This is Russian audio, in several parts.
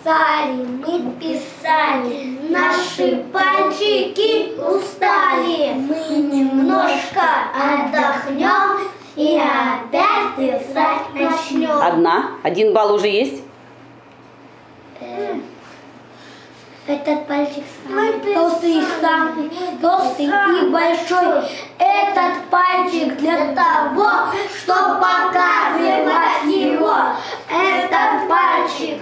писали, мы писали, наши пальчики устали. Мы немножко отдохнем и опять писать начнем. Один балл уже есть? Этот пальчик самый толстый и большой. Этот пальчик для того, чтобы показывать его. Этот пальчик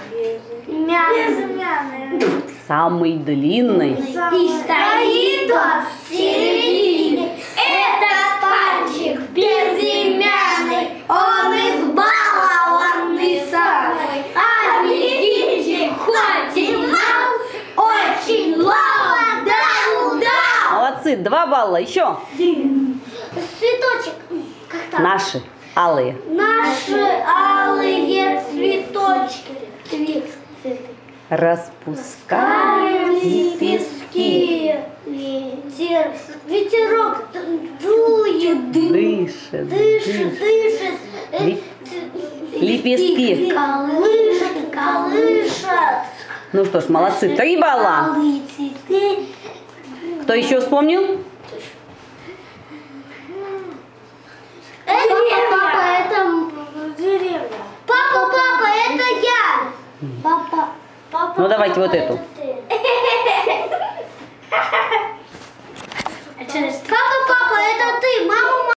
безымянный. Самый длинный. И стоит он в середине. Этот пальчик безымянный. Он избалованный самый. А мизинчик хоть и мал, очень ловок да удал. Молодцы, 2 балла. Еще. Цветочек. Как там? Наши алые. Наши алые цветочки. Цветы. Распускаем лепестки. Ветерок дует, Дышит. дышит. Лепестки. Колышет. Ну что ж, молодцы. 3 балла. Алые цветы. Кто еще вспомнил? Папа, это деревня. Папа, это я. Папа. Ну давайте вот эту. Папа, это ты. Мама.